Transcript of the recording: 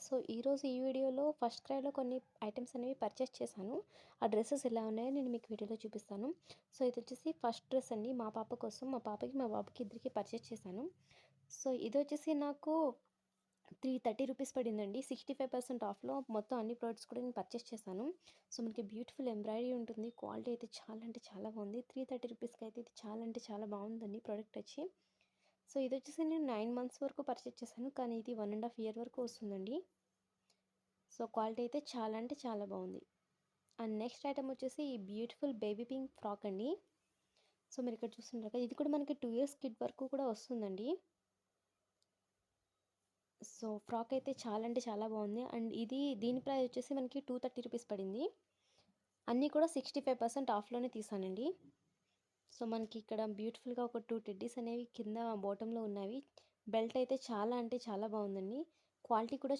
So ఈరోజు ఈ వీడియోలో ఫస్ట్ క్రైలో కొన్ని ఐటమ్స్ అనేవి పర్చేస్ చేశాను. ఆ డ్రెసెస్ ఎలా ఉన్నాయో నేను మీకు వీడియోలో చూపిస్తాను. సో ఇది వచ్చేసి ఫస్ట్ డ్రెస్ అండి, మా పాప కోసం, మా పాపకి మా బాబుకి ఇద్దరికి పర్చేస్ చేశాను. సో ఇది వచ్చేసి నాకు 330 రూపీస్ పడిందండి. 65% ఆఫ్లో మొత్తం అన్ని ప్రోడక్ట్స్ కూడా నేను పర్చేస్ చేశాను. సో మనకి బ్యూటిఫుల్ ఎంబ్రాయిడరీ ఉంటుంది. క్వాలిటీ అయితే చాలా అంటే చాలా బాగుంది. 330 రూపీస్కి అయితే ఇది చాలా అంటే చాలా బాగుందండి ప్రోడక్ట్ వచ్చి. సో ఇది వచ్చేసి నేను 9 మంత్స్ వరకు పర్చేస్ చేశాను, కానీ ఇది 1.5 ఇయర్ వరకు వస్తుందండి. సో క్వాలిటీ అయితే చాలా అంటే చాలా బాగుంది. అండ్ నెక్స్ట్ ఐటమ్ వచ్చేసి ఈ బ్యూటిఫుల్ బేబీ పింక్ ఫ్రాక్ అండి. సో మీరు ఇక్కడ చూస్తున్నారు కదా, ఇది కూడా మనకి 2 ఇయర్స్ కిడ్ వరకు కూడా వస్తుందండి. సో ఫ్రాక్ అయితే చాలా అంటే చాలా బాగుంది. అండ్ దీని ప్రైస్ వచ్చేసి మనకి 230 రూపీస్ పడింది. అన్నీ కూడా 65% ఆఫ్లోనే తీసానండి. సో మనకి ఇక్కడ బ్యూటిఫుల్గా ఒక 2 టెడ్డీస్ అనేవి కింద బాటంలో ఉన్నవి. బెల్ట్ అయితే చాలా అంటే చాలా బాగుందండి. క్వాలిటీ కూడా